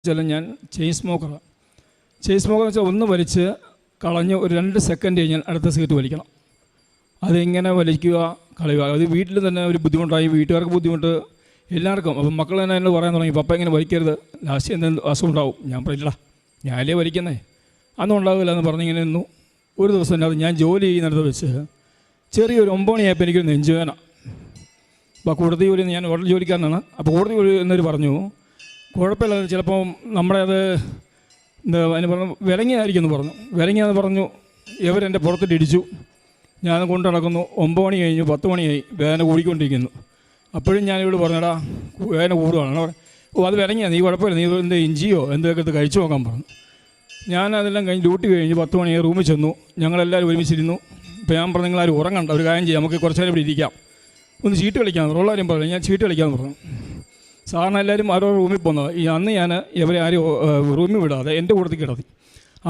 വെച്ചാൽ ഞാൻ chain സ്മോക്കറാണ്. Chain smoker വെച്ചാൽ ഒന്ന് വലിച്ച് കളഞ്ഞ് ഒരു 2 സെക്കൻഡ് കഴിഞ്ഞാൽ അടുത്ത സിഗരറ്റ് വലിക്കണം. അതിങ്ങനെ വലിക്കുക കളയുക. അത് വീട്ടിൽ തന്നെ ഒരു ബുദ്ധിമുട്ടായി, വീട്ടുകാർക്ക് ബുദ്ധിമുട്ട്, എല്ലാവർക്കും. അപ്പം മക്കൾ തന്നെ എന്നോട് പറയാൻ തുടങ്ങി, പപ്പ ഇങ്ങനെ വലിക്കരുത്, ലാസ്റ്റ് എന്തെങ്കിലും അസുഖം ഉണ്ടാവും. ഞാൻ പറയില്ല, ഞാനല്ലേ വലിക്കുന്നേ, അന്നും ഉണ്ടാവില്ല എന്ന് പറഞ്ഞിങ്ങനെ നിന്നു. ഒരു ദിവസം അത് ഞാൻ ജോലി ചെയ്യുന്നിടത്ത് വെച്ച് ചെറിയൊരു 9 മണിയായപ്പോൾ എനിക്കൊരു നെഞ്ചുവേദന. അപ്പോൾ കൂടുതൽ ജോലി, ഞാൻ ഹോട്ടൽ ജോലിക്കാരനാണ്. അപ്പോൾ കൂടുതൽ ജോലി എന്നൊരു പറഞ്ഞു, കുഴപ്പമില്ല, ചിലപ്പോൾ നമ്മുടെ അത് അതിന് പറഞ്ഞു വിലങ്ങിയായിരിക്കും എന്ന് പറഞ്ഞു. വിലങ്ങിയാന്ന് പറഞ്ഞു. ഇവരെൻ്റെ പുറത്തിട്ട് ഇടിച്ചു. ഞാൻ കൊണ്ട് നടക്കുന്നു. 9 മണി കഴിഞ്ഞു, 10 മണിയായി, വേദന കൂടിക്കൊണ്ടിരിക്കുന്നു. അപ്പോഴും ഞാനിവിടെ പറഞ്ഞടാ വേദന കൂടുകയാണ്. ഓ അത് വിലങ്ങിയാണ്, നീ കുഴപ്പമില്ല, നീ എന്ത് ഇഞ്ചിയോ എന്തൊക്കെ എടുത്ത് കഴിച്ചു നോക്കാൻ പറഞ്ഞു. ഞാൻ അതെല്ലാം കഴിഞ്ഞ് ഡ്യൂട്ടി കഴിഞ്ഞ് 10 മണിയായി റൂമിൽ ചെന്നു. ഞങ്ങളെല്ലാവരും ഒരുമിച്ചിരുന്നു. ഇപ്പോൾ ഞാൻ പറഞ്ഞു, നിങ്ങളാരും ഉറങ്ങണ്ട, ഒരു കാര്യം ചെയ്യാം, നമുക്ക് കുറച്ച് നേരം ഇവിടെ ഇരിക്കാം, ഒന്ന് ചീട്ട് കളിക്കാമെന്ന് പറഞ്ഞു. ഉള്ളവരും പറഞ്ഞു, ഞാൻ ചീട്ട് കളിക്കാമെന്ന് പറഞ്ഞു. സാറിന് എല്ലാവരും ആരോ റൂമിൽ പോകുന്നത്. അന്ന് ഞാൻ ഇവരെ ആരും റൂമിൽ വിടാതെ എൻ്റെ കൂട്ടത്തിൽ കിടത്തി.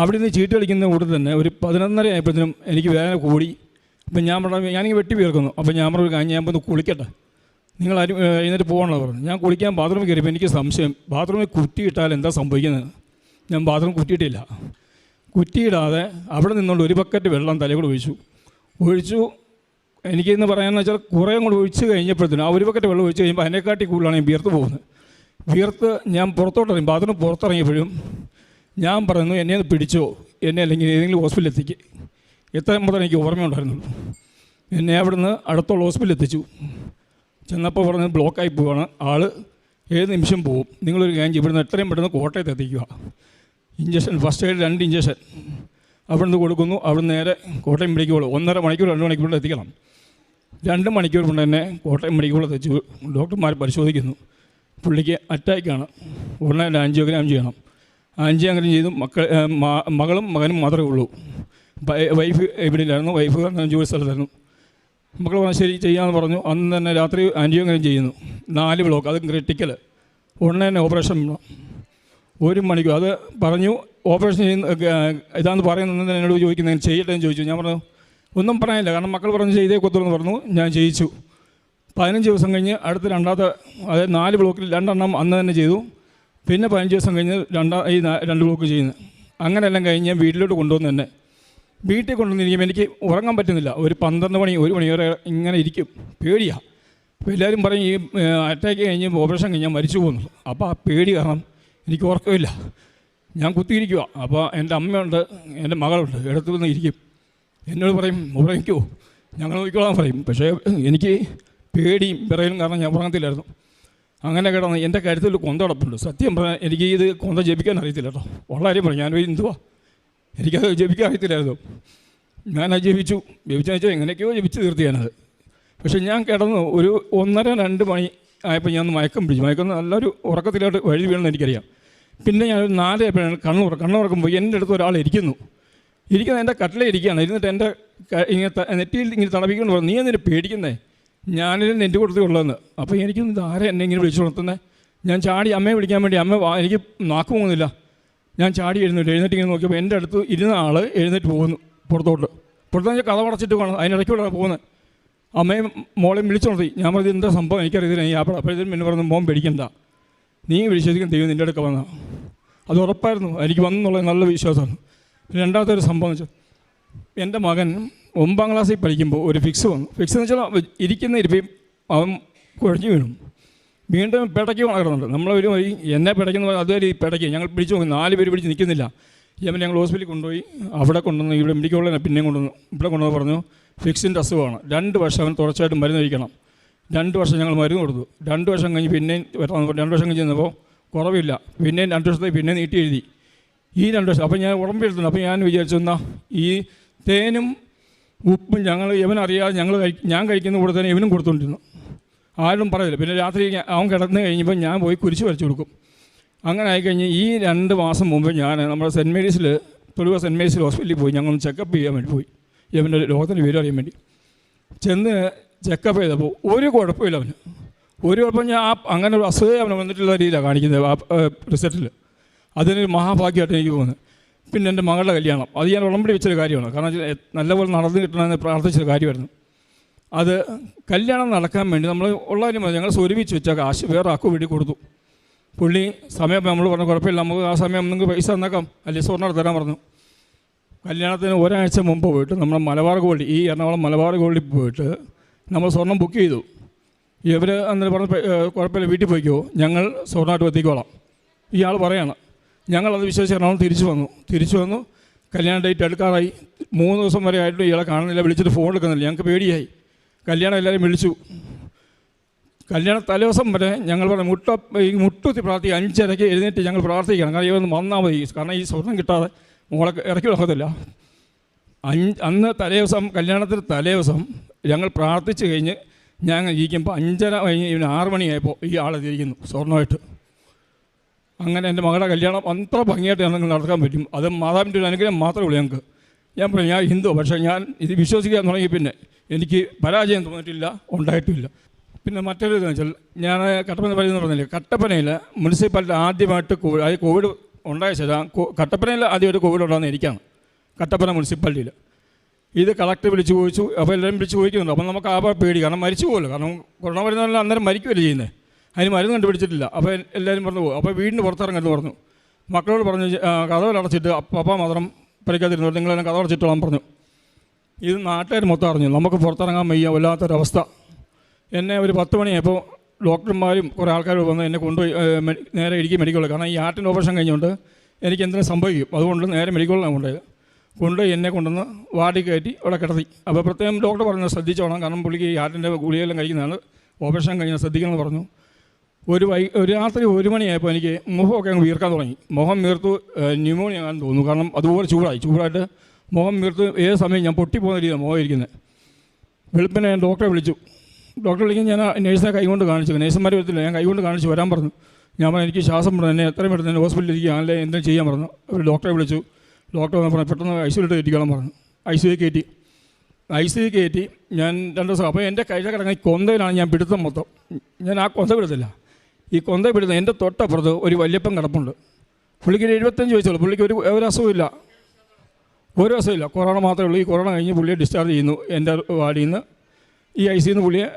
അവിടെ നിന്ന് ചീട്ട് കളിക്കുന്ന കൂട്ടത്തിൽ തന്നെ ഒരു 11:30 ആയപ്പോഴത്തേനും എനിക്ക് വേദന കൂടി. അപ്പം ഞാൻ പറഞ്ഞു, ഞാനിങ്ങനെ വെട്ടി വീർക്കുന്നു. അപ്പോൾ ഞാൻ പറഞ്ഞു, ഞാൻ ഒന്ന് കുളിക്കട്ടെ, നിങ്ങളാരും എഴുന്നേറ്റ് പോകണമെന്ന് പറഞ്ഞു. ഞാൻ കുളിക്കാൻ ബാത്റൂമിൽ കയറിയപ്പോൾ എനിക്ക് സംശയം, ബാത്റൂമിൽ കുറ്റിയിട്ടാൽ എന്താ സംഭവിക്കുന്നത്. ഞാൻ ബാത്റൂം കുറ്റിയിട്ടില്ല. കുറ്റിയിടാതെ അവിടെ നിന്നുകൊണ്ട് ഒരു ബക്കറ്റ് വെള്ളം തലയിൽ ഒഴിച്ചു. എനിക്കെന്ന് പറയാമെന്ന് വെച്ചാൽ കുറേ കൂടെ ഒഴിച്ച് കഴിഞ്ഞപ്പോഴത്തേനും ആ ഒരു ബക്കറ്റ് വെള്ളം ഒഴിച്ച് കഴിയുമ്പോൾ അതിനെക്കാട്ടി കൂടുതലാണ് ഞാൻ വിയർത്ത് പോകുന്നത്. വിയർത്ത് ഞാൻ പുറത്തോട്ടിറങ്ങി, ബാത്റൂം പുറത്തിറങ്ങിയപ്പോഴും ഞാൻ പറയുന്നു, എന്നെ ഒന്ന് പിടിച്ചോ, എന്നെ അല്ലെങ്കിൽ ഏതെങ്കിലും ഹോസ്പിറ്റലിൽ എത്തിക്കുക. എത്ര മുതൽ എനിക്ക് ഓർമ്മയുണ്ടായിരുന്നുള്ളൂ. എന്നെ അവിടുന്ന് അടുത്തുള്ള ഹോസ്പിറ്റലിൽ എത്തിച്ചു. ചെന്നപ്പോൾ പറഞ്ഞ് ബ്ലോക്കായി പോവുകയാണ്, ആൾ ഏത് നിമിഷം പോവും, നിങ്ങളൊരു കാര്യം ഇവിടുന്ന് എത്രയും പെട്ടെന്ന് കോട്ടയത്ത് എത്തിക്കുക. ഇഞ്ചക്ഷൻ, ഫസ്റ്റ് എയ്ഡ് 2 ഇഞ്ചക്ഷൻ അവിടുന്ന് കൊടുക്കുന്നു. അവിടുന്ന് നേരെ കോട്ടയം മെഡിക്കൽ കോളേജ് 1.5 മണിക്കൂർ 2 മണിക്കൂറിൽ എത്തിക്കണം. 2 മണിക്കൂർ കൊണ്ട് തന്നെ കോട്ടയം മെഡിക്കൽ കോളേജ് എത്തിച്ചു. ഡോക്ടർമാർ പരിശോധിക്കുന്നു, പുള്ളിക്ക് അറ്റാക്കാണ്, ഉടനെ ആൻജിയോഗ്രാം ചെയ്യണം. ആൻജിയോഗ്രാം ചെയ്തു. മകളും മകനും മാത്രമേ ഉള്ളൂ. വൈഫ് ഇവിടെ ഇല്ലായിരുന്നു, വൈഫ് ജോലി സ്ഥലത്തായിരുന്നു. മക്കൾ പറഞ്ഞു ശരി ചെയ്യാമെന്ന് പറഞ്ഞു. അന്ന് തന്നെ രാത്രി ആൻജിയോഗ്രാം ചെയ്യുന്നു. 4 ബ്ലോക്ക്, അത് ക്രിട്ടിക്കൽ. ഉടനെ തന്നെ ഓപ്പറേഷൻ 1 മണിക്കൂർ. അത് പറഞ്ഞു ഓപ്പറേഷൻ ചെയ്യുന്ന ഇതാണെന്ന് പറയുന്നത് എന്നോട് ചോദിക്കുന്നത് ചെയ്യട്ടെ എന്ന് ചോദിച്ചു. ഞാൻ പറഞ്ഞു ഒന്നും പറയാനില്ല, കാരണം മക്കൾ പറഞ്ഞു ചെയ്തേ കൊത്തുമെന്ന് പറഞ്ഞു. ഞാൻ ചെയ്യിച്ചു. 15 ദിവസം കഴിഞ്ഞ് അടുത്ത രണ്ടാമത്തെ, അതായത് 4 ബ്ലോക്കിൽ 2 എണ്ണം അന്ന് തന്നെ ചെയ്തു. പിന്നെ 15 ദിവസം കഴിഞ്ഞ് ഈ 2 ബ്ലോക്ക് ചെയ്യുന്നത്. അങ്ങനെയെല്ലാം കഴിഞ്ഞ് ഞാൻ വീട്ടിലോട്ട് കൊണ്ടുവന്ന് തന്നെ വീട്ടിൽ കൊണ്ടുവന്നിരിക്കുമ്പോൾ എനിക്ക് ഉറങ്ങാൻ പറ്റുന്നില്ല. ഒരു 12 മണി 1 മണി വരെ ഇങ്ങനെ ഇരിക്കും, പേടിയാണ്. അപ്പോൾ എല്ലാവരും പറയും ഈ അറ്റാക്ക് കഴിഞ്ഞ് ഓപ്പറേഷൻ കഴിഞ്ഞ് ഞാൻ മരിച്ചു പോകുന്നു. അപ്പോൾ ആ പേടി കാരണം എനിക്ക് ഉറക്കമില്ല, ഞാൻ കുത്തിയിരിക്കുക. അപ്പോൾ എൻ്റെ അമ്മയുണ്ട്, എൻ്റെ മകളുണ്ട്, ഇടത്തു നിന്ന് ഇരിക്കും. എന്നോട് പറയും ഉറങ്ങിക്കുമോ, ഞങ്ങൾ നോക്കിക്കോളാൻ പറയും. പക്ഷേ എനിക്ക് പേടിയും വിറയലും കാരണം ഞാൻ ഉറങ്ങത്തില്ലായിരുന്നു. അങ്ങനെ കിടന്ന് എൻ്റെ കരുത്തിൽ കൊന്ത കിടപ്പുണ്ട്. സത്യം പറഞ്ഞാൽ എനിക്ക് ഇത് കൊന്ത ജപിക്കാൻ അറിയത്തില്ല കേട്ടോ, വളരെ പറയും. ഞാൻ എന്തുവാ, എനിക്കത് ജപിക്കാൻ അറിയത്തില്ലായിരുന്നു. ഞാനത് ജപിച്ചെന്ന് വെച്ചാൽ എങ്ങനെയൊക്കെയോ ജപിച്ച് തീർത്തി ഞാനത്. പക്ഷേ ഞാൻ കിടന്നു ഒരു 1:30-2 മണി ആയപ്പോൾ ഞാൻ മയക്കം പിടിച്ചു. മയക്കം നല്ലൊരു ഉറക്കത്തിലോട്ട് വഴി വീണെന്ന് എനിക്കറിയാം. പിന്നെ ഞാനൊരു 4 ആയപ്പോഴാണ് കണ്ണുറക്കുമ്പോൾ എൻ്റെ അടുത്ത് ഒരാൾ ഇരിക്കുന്നത് എൻ്റെ കട്ടിലേ ഇരിക്കുകയാണ്. ഇരുന്നിട്ട് എൻ്റെ ഇങ്ങനെ നെറ്റിയിൽ ഇങ്ങനെ തടവിക്കൊണ്ട് പറഞ്ഞു, നീ എന്തിനു പേടിക്കുന്നേ, ഞാനിരുന്ന് എൻ്റെ കൂട്ടത്തിൽ ഉള്ളതെന്ന്. അപ്പോൾ എനിക്കൊന്നും ഇത് ആരെ എന്നെ ഇങ്ങനെ വിളിച്ചു ഉണർത്തുന്നത്. ഞാൻ ചാടി അമ്മയെ വിളിക്കാൻ വേണ്ടി, അമ്മ എനിക്ക് നാക്ക് പോകുന്നില്ല. ഞാൻ ചാടി എഴുന്നേറ്റ് ഇങ്ങനെ നോക്കിയപ്പോൾ എൻ്റെ അടുത്ത് ഇരുന്ന ആൾ എഴുന്നേറ്റ് പോകുന്നു പുറത്ത് കഥ അടച്ചിട്ട് വേണം, അതിനിടയ്ക്കൂടെ പോകുന്നത്. അമ്മയും മോളെയും വിളിച്ചുണർത്തി. ഞാൻ പറഞ്ഞത് എന്താ സംഭവം എനിക്കറിയത്തില്ല. അപ്പോഴത്തേനും പിന്നെ പറഞ്ഞു, മോൻ പേടിക്കണ്ട, നീ വിശ്വസിക്കുന്ന ദൈവം നിൻ്റെ അടുക്ക വന്നാൽ. അത് ഉറപ്പായിരുന്നു, എനിക്ക് വന്നെന്നുള്ള നല്ല വിശ്വാസമാണ്. പിന്നെ രണ്ടാമത്തെ ഒരു സംഭവം എന്ന് വെച്ചാൽ, എൻ്റെ മകൻ 9ാം ക്ലാസ്സിൽ പഠിക്കുമ്പോൾ ഒരു ഫിക്സ് വന്നു. ഫിക്സ് എന്ന് വെച്ചാൽ ഇരിക്കുന്ന ഇരിപ്പയും അവൻ കുഴഞ്ഞു വീണു. വീണ്ടും പിടയ്ക്ക് കിടന്നുണ്ട്. നമ്മളൊരു എന്നെ പിടയ്ക്കുന്ന അതുവരെ ഈ പിടയ്ക്ക് ഞങ്ങൾ പിടിച്ചു നോക്കി, 4 പേര് പിടിച്ച് നിൽക്കുന്നില്ല. ഞങ്ങൾ ഹോസ്പിറ്റലിൽ കൊണ്ടുപോയി. അവിടെ കൊണ്ടുവന്ന് ഇവിടെ മെഡിക്കൽ കോളേജിൽ പിന്നെയും കൊണ്ടുവന്നു. ഇവിടെ കൊണ്ടുവന്ന് പറഞ്ഞു ഫിക്സിൻ്റെ അസുഖമാണ്, 2 വർഷം അവൻ തുടർച്ചയായിട്ട് മരുന്ന് കഴിക്കണം. 2 വർഷം ഞങ്ങൾ മരുന്ന് കൊടുത്തു. 2 വർഷം കഴിഞ്ഞ് പിന്നെയും 2 വർഷം കഴിഞ്ഞ് ചെന്നപ്പോൾ കുറവില്ല. പിന്നെയും 2 വർഷത്തേക്ക് പിന്നെ നീട്ടി എഴുതി. ഈ 2 വർഷം അപ്പോൾ ഞാൻ ഉടമ്പെടുത്തുന്നു. അപ്പോൾ ഞാൻ വിചാരിച്ചു, എന്നാൽ ഈ തേനും ഉപ്പും ഇവനറിയാതെ ഞാൻ കഴിക്കുന്ന കൂടെ തന്നെ ഇവനും കൊടുത്തുകൊണ്ടിരുന്നു. ആരും പറയില്ല. പിന്നെ രാത്രി അവൻ കിടന്ന് കഴിഞ്ഞപ്പോൾ ഞാൻ പോയി കുരിശ് വരച്ചു കൊടുക്കും. അങ്ങനെ ആയിക്കഴിഞ്ഞ് ഈ 2 മാസം മുമ്പ് ഞാൻ നമ്മുടെ സെൻറ്റ് മേരീസിൽ, തൊടുക സെൻറ്റ് മേരീസിൽ ഹോസ്പിറ്റലിൽ പോയി. ഞങ്ങളൊന്ന് ചെക്കപ്പ് ചെയ്യാൻ വേണ്ടി പോയി, ഇവൻ്റെ രോഗത്തിൻ്റെ വിവരം അറിയാൻ വേണ്ടി. ചെന്ന് ചെക്കപ്പ് ചെയ്തപ്പോൾ ഒരു കുഴപ്പമില്ല അവന്. ഒരു കുഴപ്പം ഞാൻ അങ്ങനെ ഒരു അസുഖം അവന് വന്നിട്ടുള്ള രീതിയിലാണ് കാണിക്കുന്നത് ആ റിസൾട്ടിൽ. അതിനൊരു മഹാഭാഗ്യമായിട്ട് എനിക്ക് തോന്നുന്നത്. പിന്നെ എൻ്റെ മകളുടെ കല്യാണം, അത് ഞാൻ ഉടമ്പടി വെച്ചൊരു കാര്യമാണ്. കാരണം നല്ലപോലെ നടന്നു കിട്ടണമെന്ന് പ്രാർത്ഥിച്ചൊരു കാര്യമായിരുന്നു. അത് കല്യാണം നടക്കാൻ വേണ്ടി നമ്മൾ ഉള്ളതിനും ഞങ്ങൾ സ്വരൂപിച്ച് വെച്ച കാശ് വേറെ ആൾക്ക് വേണ്ടി കൊടുത്തു. പുള്ളി സമയം നമ്മൾ പറഞ്ഞു കുഴപ്പമില്ല, നമുക്ക് ആ സമയം നിങ്ങൾക്ക് പൈസ തന്നേക്കാം, അല്ലെങ്കിൽ സ്വർണ്ണം തരാൻ പറഞ്ഞു. കല്യാണത്തിന് ഒരാഴ്ച മുമ്പ് പോയിട്ട് നമ്മൾ മലബാർ ഗോൾഡ്, ഈ എറണാകുളം മലബാർ ഗോൾഡിൽ പോയിട്ട് നമ്മൾ സ്വർണം ബുക്ക് ചെയ്തു. ഇവർ അന്നേരം പറഞ്ഞ് കുഴപ്പമില്ല, വീട്ടിൽ പോയിക്കോ, ഞങ്ങൾ സ്വർണ്ണമായിട്ട് എത്തിക്കോളാം. ഇയാൾ പറയാണ്. ഞങ്ങളത് വിശ്വസിച്ച് എറണാകുളം തിരിച്ചു വന്നു. കല്യാണ ഡേറ്റ് എടുക്കാറായി. 3 ദിവസം വരെ ആയിട്ട് ഇയാളെ കാണുന്നില്ല, വിളിച്ചിട്ട് ഫോൺ എടുക്കുന്നില്ല. ഞങ്ങൾക്ക് പേടിയായി. കല്യാണം എല്ലാവരും വിളിച്ചു. കല്യാണ തലേദിവസം വരെ ഞങ്ങൾ പറഞ്ഞു മുട്ടുത്തി പ്രാർത്ഥിക്കുക, 5:30 എഴുന്നേറ്റ് ഞങ്ങൾ പ്രാർത്ഥിക്കണം, കാരണം ഇവന്ന് വന്നാൽ മതി, കാരണം ഈ സ്വർണ്ണം കിട്ടാതെ മോളെ ഇറക്കി വിടത്തില്ല. അന്ന് തലേദിവസം, കല്യാണത്തിന് തലേദിവസം ഞങ്ങൾ പ്രാർത്ഥിച്ച് കഴിഞ്ഞ് ഞങ്ങൾ ഇരിക്കുമ്പോൾ 5:30 കഴിഞ്ഞ് 6 മണിയായപ്പോൾ ഈ ആളെത്തിയിരിക്കുന്നു സ്വർണ്ണമായിട്ട്. അങ്ങനെ എൻ്റെ മകളുടെ കല്യാണം അത്ര ഭംഗിയായിട്ട് ഞങ്ങൾക്ക് നടക്കാൻ പറ്റും. അത് മാതാവിൻ്റെ ഒരു അനുഗ്രഹം മാത്രമേ ഉള്ളൂ ഞങ്ങൾക്ക്. ഞാൻ പറഞ്ഞു ഞാൻ ഹിന്ദു, പക്ഷേ ഞാൻ ഇത് വിശ്വസിക്കാൻ തുടങ്ങി പിന്നെ എനിക്ക് പരാജയം തോന്നിയിട്ടില്ല, ഉണ്ടായിട്ടില്ല. പിന്നെ മറ്റൊരു ഇതെന്ന് വെച്ചാൽ, ഞാൻ കട്ടപ്പന പറയുന്നത് പറഞ്ഞില്ലേ, കട്ടപ്പനയിൽ മുനിസിപ്പാലിറ്റി ആദ്യമായിട്ട് കോവിഡ് ഉണ്ടായ ശേഷം കട്ടപ്പനയിൽ ആദ്യമായിട്ട് കോവിഡ് ഉണ്ടാകുന്ന എനിക്കാണ്, കട്ടപ്പന മുനിസിപ്പാലിറ്റിയിൽ. ഇത് കളക്ടർ വിളിച്ച് ചോദിച്ചു. അപ്പോൾ എല്ലാവരും വിളിച്ച് ചോദിക്കുന്നുണ്ട്. അപ്പോൾ നമുക്ക് ആ പേടി, കാരണം മരിച്ചു പോകുമല്ലോ, കാരണം കൊറോണ വരുന്നതല്ല, അന്നേരം മരിക്കുകയല്ലേ ചെയ്യുന്നത്, അതിന് മരുന്ന് കണ്ടുപിടിച്ചിട്ടില്ല. അപ്പോൾ എല്ലാവരും പറഞ്ഞു പോകും. അപ്പോൾ വീടിന് പുറത്തിറങ്ങുന്നു പറഞ്ഞു. മക്കളോട് പറഞ്ഞു കഥകളടച്ചിട്ട് പപ്പ മാത്രം പരിക്കാതിരുന്നു, നിങ്ങളെല്ലാം കഥകളടച്ചിട്ടോളാൻ പറഞ്ഞു. ഇത് നാട്ടുകാർ മൊത്തം അറിഞ്ഞു. നമുക്ക് പുറത്തിറങ്ങാൻ വയ്യ, വല്ലാത്തൊരവസ്ഥ. എന്നെ ഒരു 10 മണിയായപ്പോൾ ഡോക്ടർമാരും കുറേ ആൾക്കാർ വന്ന് എന്നെ കൊണ്ടുപോയി നേരെ ഇടുക്കി മെഡിക്കൽ, കാരണം ഈ ഹാർട്ടിൻ്റെ ഓപ്പറേഷൻ കഴിഞ്ഞുകൊണ്ട് എനിക്ക് എന്തെങ്കിലും സംഭവിക്കും, അതുകൊണ്ട് നേരെ മെഡിക്കലിനാണ് കൊണ്ടുപോയി എന്നെ കൊണ്ടുവന്ന് വാർഡിൽ കയറ്റി അവിടെ കിടത്തി. അപ്പോൾ പ്രത്യേകം ഡോക്ടർ പറഞ്ഞു ശ്രദ്ധിച്ചോളാം, കാരണം പുള്ളിക്ക് ഈ ഹാർട്ടിൻ്റെ ഗുളികയെല്ലാം കഴിക്കുന്നതാണ്, ഓപ്പറേഷൻ കഴിഞ്ഞാൽ ശ്രദ്ധിക്കണമെന്ന് പറഞ്ഞു. ഒരു രാത്രി 1 മണിയായപ്പോൾ എനിക്ക് മുഖമൊക്കെ അങ്ങ് വീർക്കാൻ തുടങ്ങി. മുഖം വീർത്തു, ന്യൂമോണിയ ആണെന്ന് തോന്നുന്നു, കാരണം അതുപോലെ ചൂടായിട്ട് മുഖം വീർത്ത് ഏത് സമയം ഞാൻ പൊട്ടിപ്പോകുന്ന രീതിയാണ് മുഖം ഇരിക്കുന്നത്. വെളുപ്പിനെ ഞാൻ ഡോക്ടറെ വിളിച്ചു. ഡോക്ടറെ വിളിക്കാൻ ഞാൻ നേഴ്സിനെ കൈകൊണ്ട് കാണിച്ചു. നേഴ്സുമാർ വരത്തില്ല, ഞാൻ കൈകൊണ്ട് കാണിച്ചു വരാൻ പറഞ്ഞു. ഞാൻ പറഞ്ഞു എനിക്ക് ശ്വാസം പറഞ്ഞു, എന്നെ എത്രയും പെട്ടെന്ന് എന്നെ ഹോസ്പിറ്റലിൽ ഇരിക്കുക, അല്ലെ എന്തെങ്കിലും ചെയ്യാൻ പറഞ്ഞു. അവർ ഡോക്ടറെ വിളിച്ചു. ഡോക്ടർ പറഞ്ഞു പെട്ടെന്ന് ഐസിയുലിട്ട് കയറ്റിക്കണം പറഞ്ഞു. ഐസിയു കയറ്റി ഞാൻ 2 ദിവസം. അപ്പോൾ എൻ്റെ കൈ കിടങ്ങി കൊന്തയിലാണ് ഞാൻ പിടുത്തം മൊത്തം. ഞാൻ ആ കൊന്ത പിടുത്തില്ല, ഈ കൊന്ത പിടുത്തം. എൻ്റെ തൊട്ടപ്പുറത്ത് ഒരു വല്യപ്പൻ കിടപ്പുണ്ട്. പുള്ളിക്ക് 75 വയസ്സുള്ളൂ. പുള്ളിക്ക് ഒരു അസുഖമില്ല, കൊറോണ മാത്രമേ ഉള്ളൂ. ഈ കൊറോണ കഴിഞ്ഞ് പുള്ളിയെ ഡിസ്ചാർജ് ചെയ്യുന്നു എൻ്റെ വാർഡിൽ നിന്ന്. ഈ ഐസിയിൽ നിന്ന് പുള്ളിയെ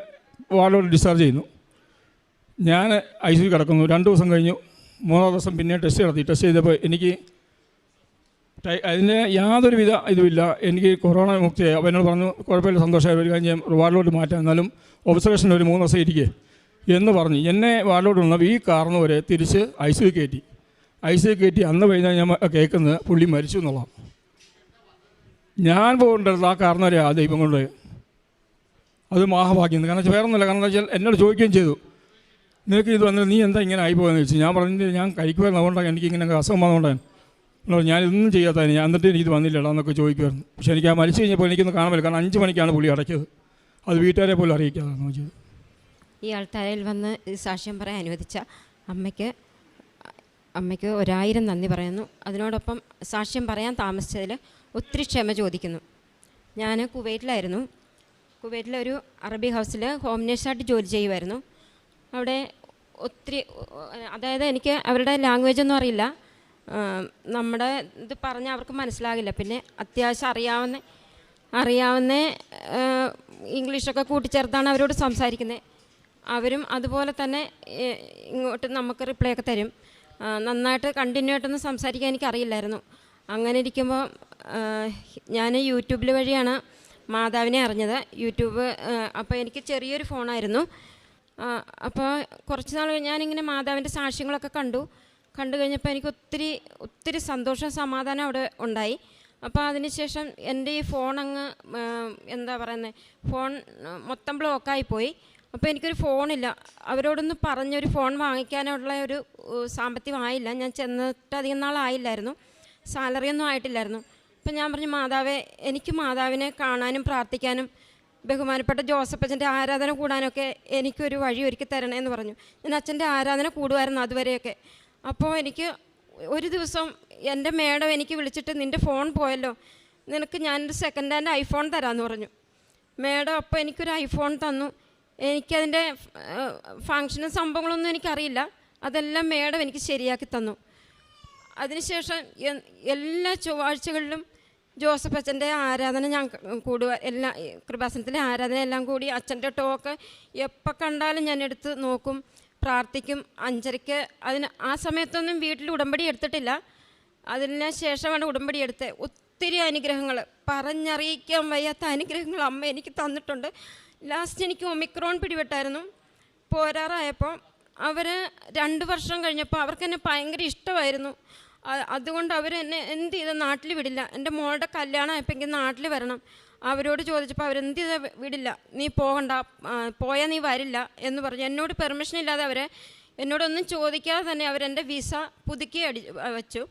വാർഡിലോട്ട് ഡിസ്ചാർജ് ചെയ്യുന്നു. ഞാൻ ഐസിയു കിടക്കുന്നു. 2 ദിവസം കഴിഞ്ഞു. 3-ാം ദിവസം പിന്നെ ടെസ്റ്റ് ചെയ്തപ്പോൾ എനിക്ക് അതിന് യാതൊരുവിധ ഇതുമില്ല, എനിക്ക് കൊറോണ മുക്തിയായി. അപ്പോൾ എന്നോട് പറഞ്ഞു കുഴപ്പമില്ല, സന്തോഷമായി, ഒരു കാര്യം വാർഡിലോട്ട് മാറ്റാം, എന്നാലും ഒബ്സർവേഷനിൽ ഒരു 3 ദിവസം ഇരിക്കേ എന്ന് പറഞ്ഞു. എന്നെ വാർഡിലോട്ട് വന്നപ്പോൾ ഈ കാർന്ന് വരെ തിരിച്ച് ഐസിയു കയറ്റി. അന്ന് കഴിഞ്ഞാൽ ഞാൻ കേൾക്കുന്നത് പുള്ളി മരിച്ചു എന്നുള്ളതാണ്. ഞാൻ പോകേണ്ടത് ആ കാർന്ന് വരെ ആ ദൈവം കൊണ്ട് അത് മഹാഭാഗ്യം. കാരണം വേറെ ഒന്നുമില്ല, കാരണം എന്താ വെച്ചാൽ എന്നോട് ചോദിക്കുകയും ചെയ്തു, നിനക്ക് ഇത് വന്നിട്ട് നീ എന്താ ഇങ്ങനെ ആയിപ്പോയെന്ന് ചോദിച്ചു. ഞാൻ പറഞ്ഞു ഞാൻ കഴിക്കുമായിരുന്നു, അതുകൊണ്ടാണ് എനിക്കിങ്ങനെ അസുഖം വന്നുകൊണ്ടാണ്. ഞാനിതൊന്നും ചെയ്യാത്തതിന് ഞാൻ എന്നിട്ട് എനിക്കിത് വന്നില്ലല്ലോ എന്നൊക്കെ ചോദിക്കുമായിരുന്നു. പക്ഷേ എനിക്ക് ആ മരിച്ചു കഴിഞ്ഞപ്പോൾ എനിക്കൊന്ന് കാണാൻ പറ്റില്ല, കാരണം 5 മണിക്കാണ് പുള്ളി അടയ്ക്കത്. അത് വീട്ടുകാരെ പോലും അറിയിക്കാതെ നോക്കിയത്. ഈ ആൾത്താരയിൽ വന്ന് സാക്ഷ്യം പറയാൻ അനുവദിച്ച അമ്മയ്ക്ക് 1000 നന്ദി പറയുന്നു. അതിനോടൊപ്പം സാക്ഷ്യം പറയാൻ താമസിച്ചതിൽ ഒത്തിരി ക്ഷമ ചോദിക്കുന്നു. ഞാൻ കുവൈറ്റിലായിരുന്നു. കുവൈറ്റിലൊരു അറബി ഹൗസിൽ ഹോം നേഴ്സായിട്ട് ജോലി ചെയ്യുമായിരുന്നു. അവിടെ ഒത്തിരി, അതായത് എനിക്ക് അവരുടെ ലാംഗ്വേജൊന്നും അറിയില്ല, നമ്മുടെ ഇത് പറഞ്ഞാൽ അവർക്ക് മനസ്സിലാകില്ല. പിന്നെ അത്യാവശ്യം അറിയാവുന്ന ഇംഗ്ലീഷൊക്കെ കൂട്ടിച്ചേർത്താണ് അവരോട് സംസാരിക്കുന്നത്. അവരും അതുപോലെ തന്നെ ഇങ്ങോട്ട് നമുക്ക് റിപ്ലൈ ഒക്കെ തരും. നന്നായിട്ട് കണ്ടിന്യൂ ആയിട്ടൊന്നും സംസാരിക്കാൻ എനിക്കറിയില്ലായിരുന്നു. അങ്ങനെ ഇരിക്കുമ്പോൾ ഞാൻ യൂട്യൂബിൽ വഴിയാണ് മാതാവിനെ അറിഞ്ഞത്. യൂട്യൂബ് അപ്പോൾ എനിക്ക് ചെറിയൊരു ഫോണായിരുന്നു. അപ്പോൾ കുറച്ച് നാൾ ഞാനിങ്ങനെ മാതാവിൻ്റെ സാക്ഷ്യങ്ങളൊക്കെ കണ്ടു കഴിഞ്ഞപ്പോൾ എനിക്ക് ഒത്തിരി സന്തോഷം, സമാധാനം അവിടെ ഉണ്ടായി. അപ്പോൾ അതിനുശേഷം എൻ്റെ ഈ ഫോൺ അങ്ങ് എന്താ പറയുന്നത്, ഫോൺ മൊത്തം ബ്ലോക്കായിപ്പോയി. അപ്പോൾ എനിക്കൊരു ഫോണില്ല. അവരോടൊന്ന് പറഞ്ഞൊരു ഫോൺ വാങ്ങിക്കാനുള്ള ഒരു സാമ്പത്തികമായില്ല. ഞാൻ ചെന്നിട്ട് അധികം നാളായില്ലായിരുന്നു, സാലറിയൊന്നും ആയിട്ടില്ലായിരുന്നു. അപ്പം ഞാൻ പറഞ്ഞു, മാതാവേ, എനിക്ക് മാതാവിനെ കാണാനും പ്രാർത്ഥിക്കാനും ബഹുമാനപ്പെട്ട ജോസഫ് അച്ഛൻ്റെ ആരാധന കൂടാനൊക്കെ എനിക്കൊരു വഴി ഒരുക്കി തരണേ എന്ന് പറഞ്ഞു. ഞാൻ അച്ഛൻ്റെ ആരാധന കൂടുമായിരുന്നു അതുവരെയൊക്കെ. അപ്പോൾ എനിക്ക് ഒരു ദിവസം എൻ്റെ മേഡം എനിക്ക് വിളിച്ചിട്ട്, നിൻ്റെ ഫോൺ പോയല്ലോ, നിനക്ക് ഞാനൊരു സെക്കൻഡ് ഹാൻഡ് ഐഫോൺ തരാമെന്ന് പറഞ്ഞു. മേഡം അപ്പോൾ എനിക്കൊരു ഐഫോൺ തന്നു. എനിക്കതിൻ്റെ ഫങ്ഷനും സംഭവങ്ങളൊന്നും എനിക്കറിയില്ല, അതെല്ലാം മേഡം എനിക്ക് ശരിയാക്കി തന്നു. അതിനുശേഷം എല്ലാ ചൊവ്വാഴ്ചകളിലും ജോസഫ് അച്ഛൻ്റെ ആരാധന ഞാൻ കൂടുക, എല്ലാ കൃപാസനത്തിലെ ആരാധന എല്ലാം കൂടി അച്ഛൻ്റെ ടോക്ക് എപ്പോൾ കണ്ടാലും ഞാൻ എടുത്ത് നോക്കും, പ്രാർത്ഥിക്കും. 5:30 അതിന് ആ സമയത്തൊന്നും വീട്ടിൽ ഉടമ്പടി എടുത്തിട്ടില്ല. അതിന് ശേഷമാണ് ഉടമ്പടി എടുത്തത്. ഒത്തിരി അനുഗ്രഹങ്ങൾ, പറഞ്ഞറിയിക്കാൻ വയ്യാത്ത അനുഗ്രഹങ്ങൾ അമ്മ എനിക്ക് തന്നിട്ടുണ്ട്. ലാസ്റ്റ് എനിക്ക് ഒമിക്രോൺ പിടിപെട്ടായിരുന്നു. പോരാറായപ്പോൾ അവർ 2 വർഷം കഴിഞ്ഞപ്പോൾ അവർക്ക് എന്നെ ഭയങ്കര ഇഷ്ടമായിരുന്നു. അതുകൊണ്ട് അവരെന്നെ എന്ത് ചെയ്ത് നാട്ടിൽ വിടില്ല. എൻ്റെ മോളുടെ കല്യാണം ആയപ്പോൾ എനിക്ക് നാട്ടിൽ വരണം. അവരോട് ചോദിച്ചപ്പോൾ അവരെന്ത് ചെയ്താൽ വിടില്ല, നീ പോകണ്ട, പോയാൽ നീ വരില്ല എന്ന് പറഞ്ഞു. എന്നോട് പെർമിഷൻ ഇല്ലാതെ എന്നോടൊന്നും ചോദിക്കാതെ തന്നെ അവരെൻ്റെ വിസ പുതുക്കി വെച്ചു.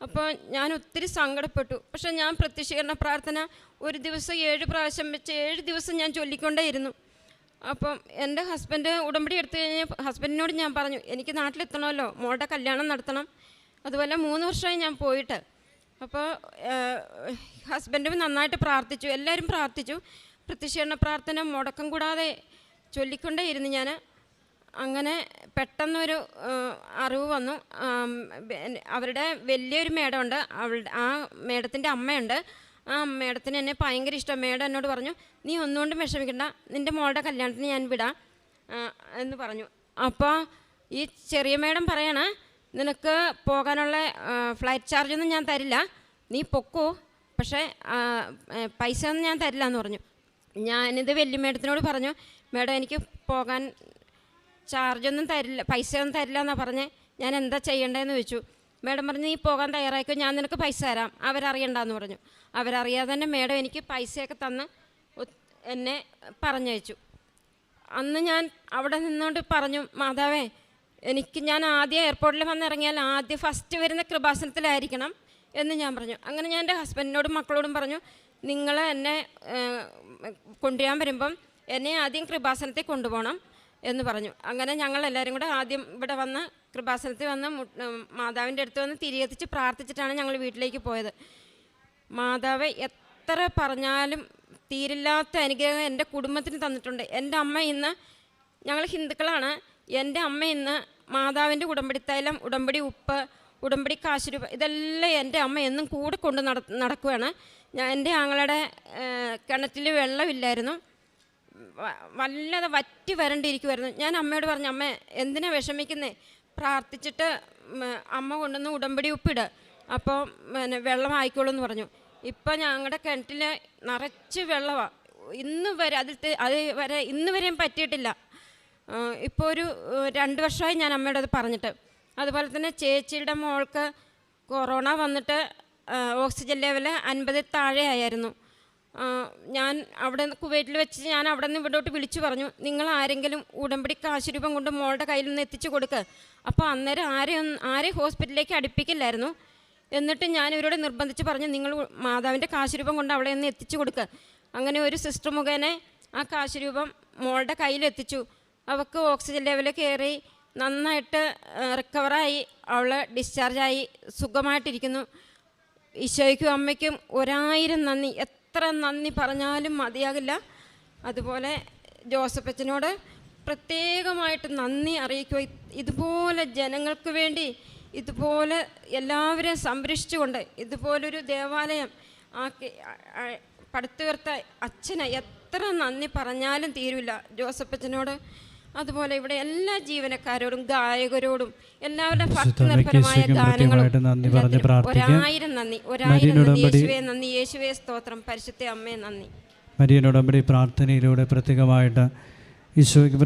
അപ്പോൾ ഞാൻ ഒത്തിരി സങ്കടപ്പെട്ടു. പക്ഷേ ഞാൻ പ്രത്യക്ഷീകരണ പ്രാർത്ഥന ഒരു ദിവസം 7 പ്രാവശ്യം വെച്ച് 7 ദിവസം ഞാൻ ചൊല്ലിക്കൊണ്ടേയിരുന്നു. അപ്പം എൻ്റെ ഹസ്ബൻഡ് ഉടമ്പടി എടുത്തു കഴിഞ്ഞാൽ ഹസ്ബൻഡിനോട് ഞാൻ പറഞ്ഞു, എനിക്ക് നാട്ടിലെത്തണമല്ലോ, മോളുടെ കല്യാണം നടത്തണം. അതുപോലെ 3 വർഷമായി ഞാൻ പോയിട്ട്. അപ്പോൾ ഹസ്ബൻഡും നന്നായിട്ട് പ്രാർത്ഥിച്ചു, എല്ലാവരും പ്രാർത്ഥിച്ചു. പ്രത്യക്ഷീകരണ പ്രാർത്ഥന മുടക്കം കൂടാതെ ചൊല്ലിക്കൊണ്ടേയിരുന്നു ഞാൻ. അങ്ങനെ പെട്ടെന്നൊരു അറിവ് വന്നു. അവരുടെ വലിയൊരു മേഡമുണ്ട്, ആ മേഡത്തിൻ്റെ അമ്മയുണ്ട്. ആ മേഡത്തിന് എന്നെ ഭയങ്കര ഇഷ്ടം. മേഡം എന്നോട് പറഞ്ഞു, നീ ഒന്നുകൊണ്ടും വിഷമിക്കണ്ട, നിൻ്റെ മോളുടെ കല്യാണത്തിന് ഞാൻ വിടാം എന്ന് പറഞ്ഞു. അപ്പോൾ ഈ ചെറിയ മേഡം പറയണ, നിനക്ക് പോകാനുള്ള ഫ്ലൈറ്റ് ചാർജൊന്നും ഞാൻ തരില്ല, നീ പൊക്കോ, പക്ഷേ പൈസ ഒന്നും ഞാൻ തരില്ല എന്ന് പറഞ്ഞു. ഞാനിത് വലിയ മേഡത്തിനോട് പറഞ്ഞു, മേഡം എനിക്ക് പോകാൻ ചാർജൊന്നും തരില്ല, പൈസ ഒന്നും തരില്ല എന്നാണ് പറഞ്ഞേ, ഞാൻ എന്താ ചെയ്യേണ്ടതെന്ന് ചോദിച്ചു. മേഡം പറഞ്ഞു, നീ പോകാൻ തയ്യാറായിക്കോ, ഞാൻ നിനക്ക് പൈസ തരാം, അവരറിയണ്ടെന്ന് പറഞ്ഞു. അവരറിയാതെ തന്നെ മേഡം എനിക്ക് പൈസയൊക്കെ തന്ന് എന്നെ പറഞ്ഞയച്ചു. അന്ന് ഞാൻ അവിടെ നിന്നുകൊണ്ട് പറഞ്ഞു, മാതാവേ, ഞാൻ ആദ്യം എയർപോർട്ടിൽ വന്നിറങ്ങിയാൽ ആദ്യം ഫസ്റ്റ് വരുന്ന കൃപാസനത്തിലായിരിക്കണം എന്ന് ഞാൻ പറഞ്ഞു. അങ്ങനെ ഞാൻ എൻ്റെ ഹസ്ബൻഡിനോടും മക്കളോടും പറഞ്ഞു, നിങ്ങൾ എന്നെ കൊണ്ടുവരാൻ വരുമ്പം എന്നെ ആദ്യം കൃപാസനത്തിൽ കൊണ്ടുപോകണം എന്ന് പറഞ്ഞു. അങ്ങനെ ഞങ്ങൾ എല്ലാവരും കൂടെ ആദ്യം ഇവിടെ വന്ന് കൃപാസനത്തിൽ വന്ന് മാതാവിൻ്റെ അടുത്ത് വന്ന് തിരികെത്തിച്ച് പ്രാർത്ഥിച്ചിട്ടാണ് ഞങ്ങൾ വീട്ടിലേക്ക് പോയത്. മാതാവ് എത്ര പറഞ്ഞാലും തീരില്ലാത്ത അനുഗ്രഹം എൻ്റെ കുടുംബത്തിന് തന്നിട്ടുണ്ട്. എൻ്റെ അമ്മ ഇന്ന്, ഞങ്ങൾ ഹിന്ദുക്കളാണ്, എൻ്റെ അമ്മ ഇന്ന് മാതാവിൻ്റെ ഉടമ്പടി തൈലം, ഉടമ്പടി ഉപ്പ്, ഉടമ്പടി കാശുരൂപ, ഇതെല്ലാം എൻ്റെ അമ്മ എന്നും കൂടെ കൊണ്ട് നടക്കുകയാണ്. എൻ്റെ ആങ്ങളുടെ കിണറ്റിൽ വെള്ളമില്ലായിരുന്നു, വല്ലാതെ വറ്റി വരണ്ടിരിക്കുമായിരുന്നു. ഞാൻ അമ്മയോട് പറഞ്ഞു, അമ്മ എന്തിനാ വിഷമിക്കുന്നേ, പ്രാർത്ഥിച്ചിട്ട് അമ്മ കൊണ്ടുവന്ന് ഉടമ്പടി ഉപ്പിട്, അപ്പോൾ വെള്ളം ആയിക്കോളൂ എന്ന് പറഞ്ഞു. ഇപ്പം ഞങ്ങളുടെ കിണറ്റിൽ നിറച്ച് വെള്ളമാണ്. ഇന്ന് വരെയും പറ്റിയിട്ടില്ല. ഇപ്പോൾ ഒരു 2 വർഷമായി ഞാൻ അമ്മയോട് അത് പറഞ്ഞിട്ട്. അതുപോലെ തന്നെ ചേച്ചിയുടെ മോൾക്ക് കൊറോണ വന്നിട്ട് ഓക്സിജൻ ലെവൽ 50 താഴെ ആയിരുന്നു. ഞാൻ അവിടെ കുവൈറ്റിൽ വെച്ച് ഞാൻ അവിടെ നിന്ന് ഇവിടോട്ട് വിളിച്ചു പറഞ്ഞു, നിങ്ങൾ ആരെങ്കിലും ഉടമ്പടി കാശുരൂപം കൊണ്ട് മോളുടെ കയ്യിൽ നിന്ന് എത്തിച്ചു കൊടുക്കുക. അപ്പോൾ അന്നേരം ആരെയും ഹോസ്പിറ്റലിലേക്ക് അടുപ്പിക്കില്ലായിരുന്നു. എന്നിട്ട് ഞാൻ ഇവരോട് നിർബന്ധിച്ച് പറഞ്ഞു, നിങ്ങൾ മാതാവിൻ്റെ കാശുരൂപം കൊണ്ട് അവിടെ നിന്ന് എത്തിച്ചു കൊടുക്കുക. അങ്ങനെ ഒരു സിസ്റ്റർ മുഖേന ആ കാശുരൂപം മോളുടെ കയ്യിലെത്തിച്ചു. അവൾക്ക് ഓക്സിജൻ ലെവൽ കയറി നന്നായിട്ട് റിക്കവറായി, അവൾ ഡിസ്ചാർജായി സുഖമായിട്ടിരിക്കുന്നു. ഈശോയ്ക്കും അമ്മയ്ക്കും 1000 നന്ദി, എത്ര നന്ദി പറഞ്ഞാലും മതിയാകില്ല. അതുപോലെ ജോസഫ് അച്ഛനോട് പ്രത്യേകമായിട്ട് നന്ദി അറിയിക്കുക. ഇതുപോലെ ജനങ്ങൾക്ക് വേണ്ടി ഇതുപോലെ എല്ലാവരെയും സംരക്ഷിച്ചുകൊണ്ട് ഇതുപോലൊരു ദേവാലയം പടുത്തുയർത്ത അച്ഛന് എത്ര നന്ദി പറഞ്ഞാലും തീരില്ല ജോസഫ് അച്ഛനോട്. അതുപോലെ ഇവിടെ എല്ലാ ജീവനക്കാരോടും ഗായകരോടും എല്ലാവരുടെ ഭക്തിനിർഭരമായ ഗാനങ്ങളും 1000 നന്ദി, 1000 നന്ദി. യേശുവേ നന്ദി, യേശുവേ സ്തോത്രം, പരിശുദ്ധ അമ്മേ നന്ദി. മരിയൻ ഉടമ്പടി പ്രാർത്ഥനയിലൂടെ പ്രത്യേകമായിട്ട് ഈശോയ്ക്ക്